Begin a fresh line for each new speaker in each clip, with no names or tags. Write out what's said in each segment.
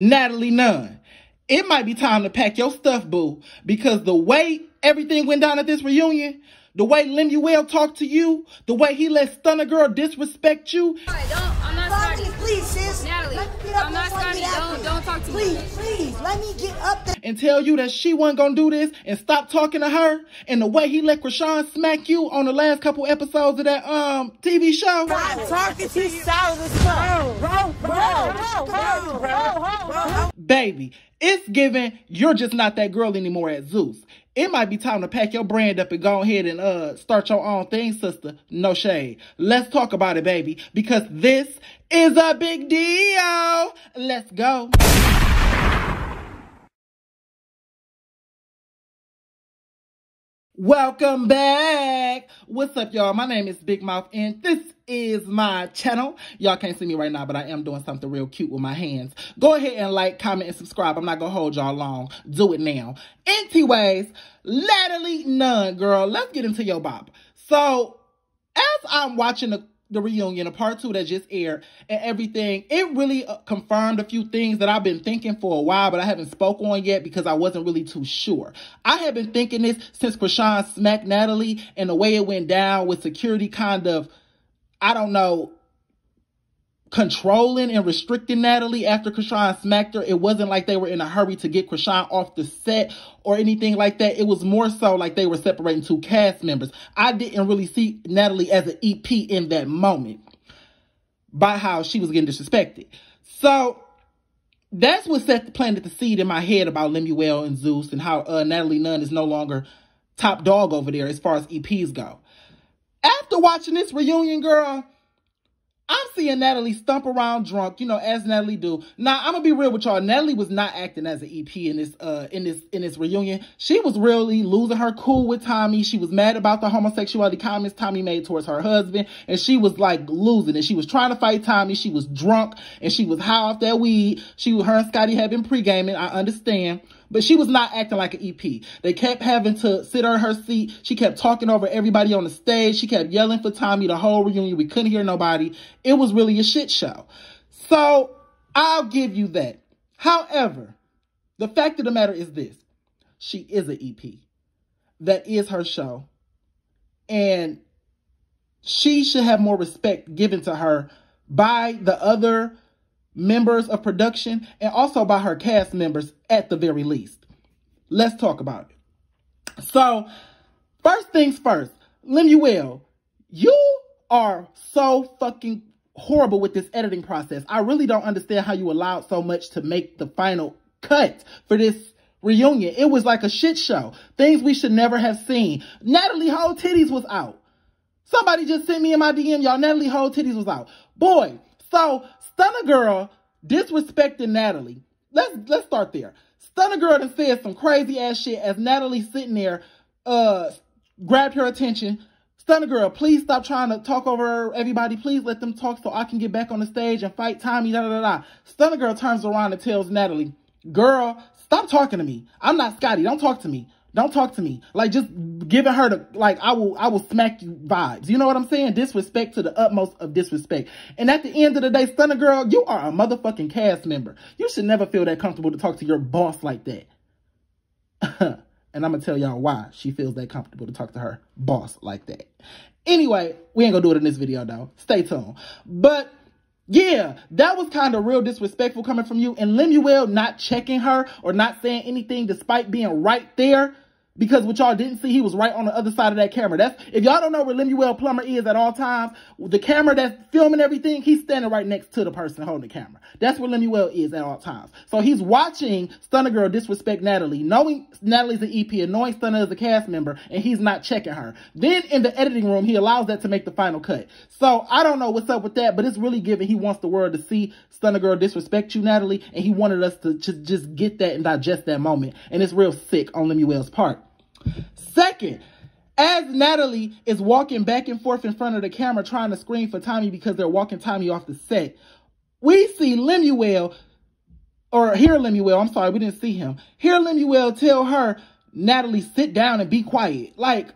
Natalie Nunn, it might be time to pack your stuff, boo, because the way everything went down at this reunion, the way Lemmuel talked to you, the way he let Stunner Girl disrespect you.
I'm not Scotty.
Please, sis.
Natalie, I'm not Scotty. Don't talk to me.
Please, let me get up there.
And tell you that she wasn't going to do this and stop talking to her. And the way he let Krishan smack you on the last couple episodes of that TV show.
I'm talking to you sour as fuck.
Baby, it's given you're just not that girl anymore at Zeus. It might be time to pack your brand up and go ahead and start your own thing, sister. No shade. Let's talk about it, baby, because this is a big deal. Let's go. Welcome back. What's up, y'all? My name is Big Mouth, and this is my channel. Y'all can't see me right now, but I am doing something real cute with my hands. Go ahead and like, comment, and subscribe. I'm not gonna hold y'all long. Do it now. Anyways, Natalie Nunn, girl, let's get into your bop. So, as I'm watching the reunion, a part 2 that just aired and everything, it really confirmed a few things that I've been thinking for a while, but I haven't spoke on yet because I wasn't really too sure. I have been thinking this since Krishan smacked Natalie, and the way it went down with security kind of, I don't know, controlling and restricting Natalie after Krishan smacked her. It wasn't like they were in a hurry to get Krishan off the set or anything like that. It was more so like they were separating two cast members. I didn't really see Natalie as an EP in that moment by how she was getting disrespected. So that's what planted the seed in my head about Lemmuel and Zeus and how Natalie Nunn is no longer top dog over there as far as EPs go. After watching this reunion, girl, I'm seeing Natalie stump around drunk, you know, as Natalie do. Now, I'm gonna be real with y'all. Natalie was not acting as an EP in this reunion. She was really losing her cool with Tommy. She was mad about the homosexuality comments Tommy made towards her husband, and she was like losing it. She was trying to fight Tommy. She was drunk, and she was high off that weed. Her and Scotty had been pre-gaming, I understand. But she was not acting like an EP. They kept having to sit on her seat. She kept talking over everybody on the stage. She kept yelling for Tommy the whole reunion. We couldn't hear nobody. It was really a shit show. So I'll give you that. However, the fact of the matter is this. She is an EP. That is her show. And she should have more respect given to her by the other members of production and also by her cast members at the very least. Let's talk about it. So, first things first, Lemmuel, you are so fucking horrible with this editing process. I really don't understand how you allowed so much to make the final cut for this reunion. It was like a shit show. Things we should never have seen. Natalie whole titties was out. Somebody just sent me in my DM, y'all. Natalie whole titties was out. Boy, so Stunner Girl disrespecting Natalie. Let's start there. Stunner Girl done said some crazy ass shit as Natalie sitting there, grabbed her attention. Stunner Girl, please stop trying to talk over everybody. Please let them talk so I can get back on the stage and fight Tommy, da da da da. Stunner Girl turns around and tells Natalie, girl, stop talking to me. I'm not Scotty. Don't talk to me. Don't talk to me. Like, just giving her the, like, I will smack you vibes. You know what I'm saying? Disrespect to the utmost of disrespect. And at the end of the day, Stunner Girl, you are a motherfucking cast member. You should never feel that comfortable to talk to your boss like that. And I'm going to tell y'all why she feels that comfortable to talk to her boss like that. Anyway, we ain't going to do it in this video, though. Stay tuned. But yeah, that was kind of real disrespectful coming from you. And Lemmuel not checking her or not saying anything despite being right there. Because what y'all didn't see, he was right on the other side of that camera. That's, if y'all don't know where Lemmuel Plumber is at all times, the camera that's filming everything, he's standing right next to the person holding the camera. That's where Lemmuel is at all times. So he's watching Stunner Girl disrespect Natalie, knowing Natalie's an EP and knowing Stunner is a cast member, and he's not checking her. Then in the editing room, he allows that to make the final cut. So I don't know what's up with that, but it's really giving he wants the world to see Stunner Girl disrespect you, Natalie, and he wanted us to just get that and digest that moment. And it's real sick on Lemuel's part. Second, as Natalie is walking back and forth in front of the camera trying to scream for Tommy because they're walking Tommy off the set, we see Lemmuel, or hear Lemmuel, I'm sorry, we didn't see him. Hear Lemmuel tell her, Natalie, sit down and be quiet. Like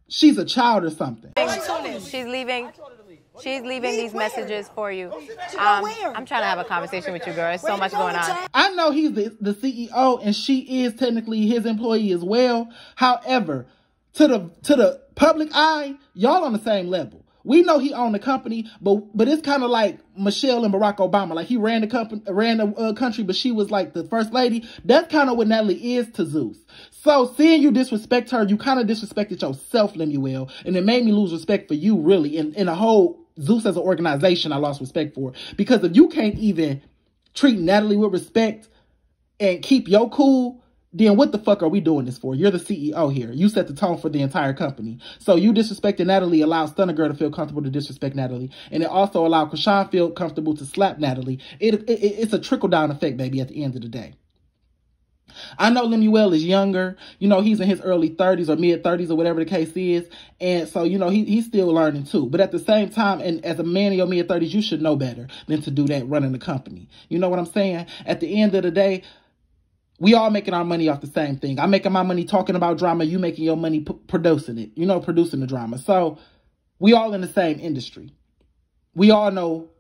she's a child or something.
She's leaving.
She's leaving these messages for you. I'm trying to have a conversation with you, girl. There's so much going on.
I know he's the CEO and she is technically his employee as well. However, to the public eye, y'all on the same level. We know he owned the company, but it's kind of like Michelle and Barack Obama. Like he ran the country, but she was like the first lady. That's kind of what Natalie is to Zeus. So seeing you disrespect her, you kind of disrespected yourself, Lemmuel, and it made me lose respect for you, really. In the whole Zeus as an organization, I lost respect for. Because if you can't even treat Natalie with respect and keep your cool, then what the fuck are we doing this for? You're the CEO here. You set the tone for the entire company. So you disrespecting Natalie allowed Stunner Girl to feel comfortable to disrespect Natalie. And it also allowed Krishan feel comfortable to slap Natalie. It's a trickle-down effect, baby, at the end of the day. I know Lemmuel is younger. You know, he's in his early 30s or mid-30s or whatever the case is. And so, you know, he's still learning too. But at the same time, and as a man in your mid-30s, you should know better than to do that running the company. You know what I'm saying? At the end of the day, we all making our money off the same thing. I'm making my money talking about drama. You making your money producing it. You know, producing the drama. So we all in the same industry. We all know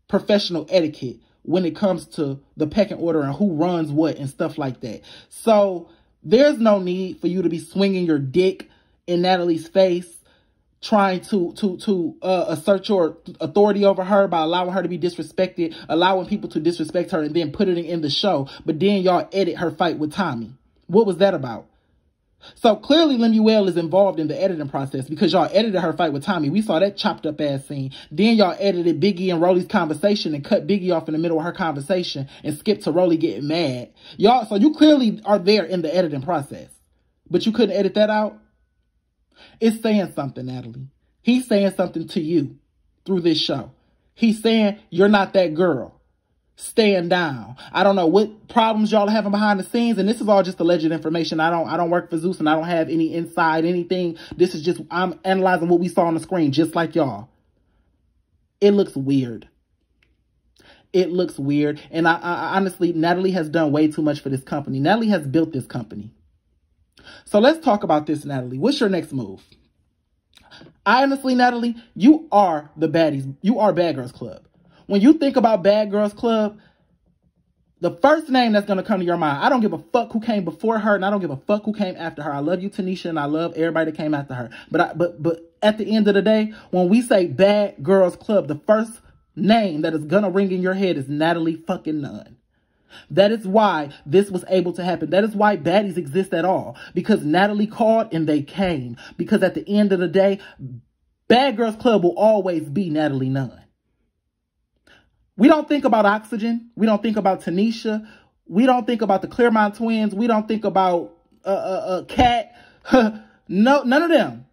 professional etiquette when it comes to the pecking order and who runs what and stuff like that. So there's no need for you to be swinging your dick in Natalie's face, trying to assert your authority over her by allowing her to be disrespected, allowing people to disrespect her, and then putting it in the show. But then y'all edit her fight with Tommy. What was that about? So clearly Lemmuel is involved in the editing process because y'all edited her fight with Tommy. We saw that chopped up ass scene. Then y'all edited Biggie and Rolly's conversation and cut Biggie off in the middle of her conversation and skipped to Rolly getting mad. Y'all, so you clearly are there in the editing process. But you couldn't edit that out? It's saying something, Natalie. He's saying something to you through this show. He's saying you're not that girl. Stand down. I don't know what problems y'all are having behind the scenes, and this is all just alleged information. I don't work for Zeus, and I don't have any inside anything. This is just, I'm analyzing what we saw on the screen, just like y'all. It looks weird. It looks weird, and I honestly, Natalie has done way too much for this company. Natalie has built this company. So let's talk about this, Natalie. What's your next move? Honestly, Natalie, you are the baddies. You are Bad Girls Club. When you think about Bad Girls Club, the first name that's going to come to your mind, I don't give a fuck who came before her, and I don't give a fuck who came after her. I love you, Tanisha, and I love everybody that came after her. But at the end of the day, when we say Bad Girls Club, the first name that is going to ring in your head is Natalie fucking Nunn. That is why this was able to happen. That is why baddies exist at all. Because Natalie called and they came. Because at the end of the day, Bad Girls Club will always be Natalie Nunn. We don't think about Oxygen. We don't think about Tanisha. We don't think about the Claremont twins. We don't think about Kat. No, none of them.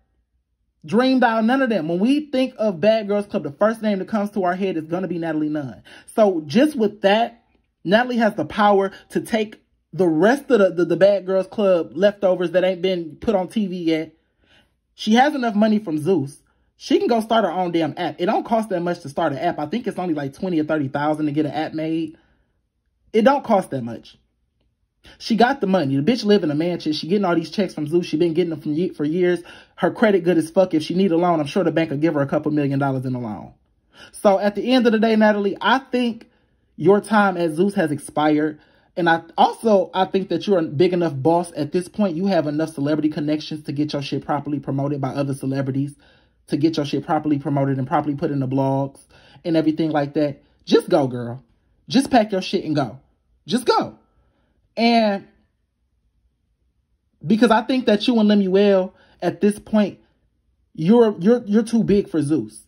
Dream Doll, none of them. When we think of Bad Girls Club, the first name that comes to our head is going to be Natalie Nunn. So just with that, Natalie has the power to take the rest of the Bad Girls Club leftovers that ain't been put on TV yet. She has enough money from Zeus. She can go start her own damn app. It don't cost that much to start an app. I think it's only like 20 or 30,000 to get an app made. It don't cost that much. She got the money. The bitch live in a mansion. She getting all these checks from Zeus. She been getting them for years. Her credit good as fuck. If she need a loan, I'm sure the bank will give her a couple $1 million in a loan. So at the end of the day, Natalie, I think your time at Zeus has expired. And I think that you're a big enough boss at this point. You have enough celebrity connections to get your shit properly promoted by other celebrities. To get your shit properly promoted and properly put in the blogs and everything like that. Just go, girl. Just pack your shit and go. Just go. And because I think that you and Lemmuel at this point, you're too big for Zeus.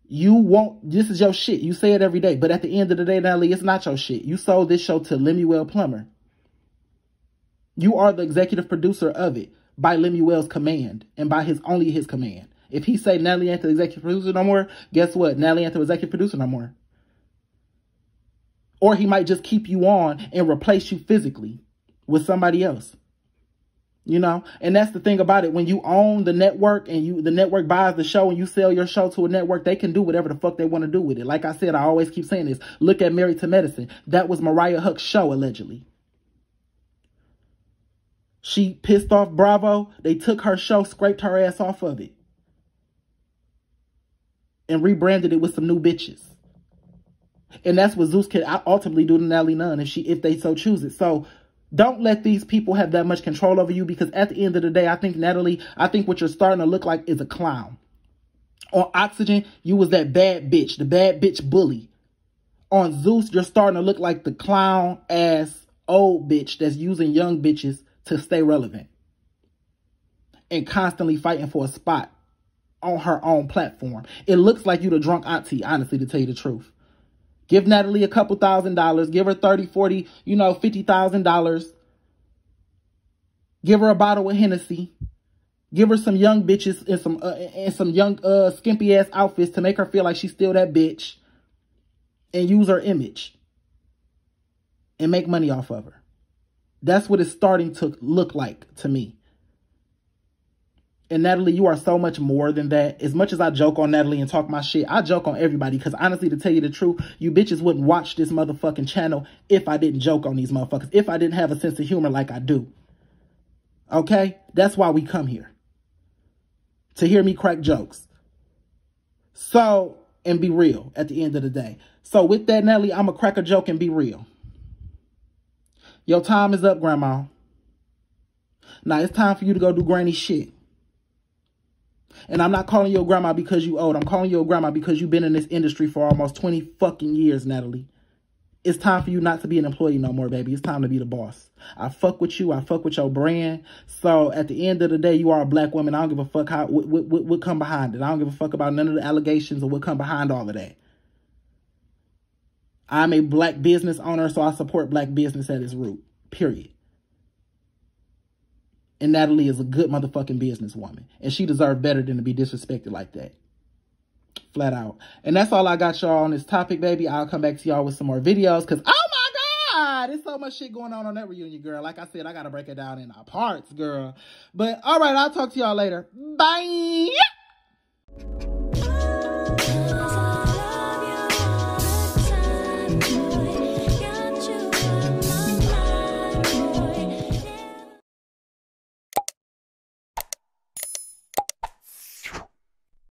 This is your shit. You say it every day. But at the end of the day, Natalie, it's not your shit. You sold this show to Lemmuel Plummer. You are the executive producer of it by Lemuel's command and by only his command. If he say Natalie ain't the executive producer no more, guess what? Natalie ain't the executive producer no more. Or he might just keep you on and replace you physically with somebody else. You know? And that's the thing about it. When you own the network and the network buys the show and you sell your show to a network, they can do whatever the fuck they want to do with it. Like I said, I always keep saying this. Look at Married to Medicine. That was Mariah Huck's show, allegedly. She pissed off Bravo. They took her show, scraped her ass off of it. and rebranded it with some new bitches. And that's what Zeus can ultimately do to Natalie Nunn if they so choose it. So don't let these people have that much control over you, because at the end of the day, I think, Natalie, what you're starting to look like is a clown. On Oxygen, you was that bad bitch, the bad bitch bully. On Zeus, you're starting to look like the clown-ass old bitch that's using young bitches to stay relevant and constantly fighting for a spot on her own platform. It looks like you the drunk auntie, honestly, to tell you the truth. Give Natalie a couple $1,000s. Give her 30, 40, $50,000. Give her a bottle of Hennessy. Give her some young bitches and some young skimpy ass outfits to make her feel like she's still that bitch, and use her image and make money off of her. That's what it's starting to look like to me. And Natalie, you are so much more than that. As much as I joke on Natalie and talk my shit, I joke on everybody, because honestly, to tell you the truth, you bitches wouldn't watch this motherfucking channel if I didn't joke on these motherfuckers, if I didn't have a sense of humor like I do. Okay? That's why we come here. To hear me crack jokes. So, and be real at the end of the day. So with that, Natalie, I'm going to crack a joke and be real. Your time is up, Grandma. Now it's time for you to go do granny shit. And I'm not calling you a grandma because you old. I'm calling you a grandma because you've been in this industry for almost 20 fucking years, Natalie. It's time for you not to be an employee no more, baby. It's time to be the boss. I fuck with you. I fuck with your brand. So at the end of the day, you are a black woman. I don't give a fuck what come behind it. I don't give a fuck about none of the allegations or what come behind all of that. I'm a black business owner, so I support black business at its root. Period. And Natalie is a good motherfucking businesswoman. And she deserves better than to be disrespected like that. Flat out. And that's all I got y'all on this topic, baby. I'll come back to y'all with some more videos, because, oh my God, there's so much shit going on that reunion, girl. Like I said, I got to break it down in our parts, girl. But, all right, I'll talk to y'all later. Bye.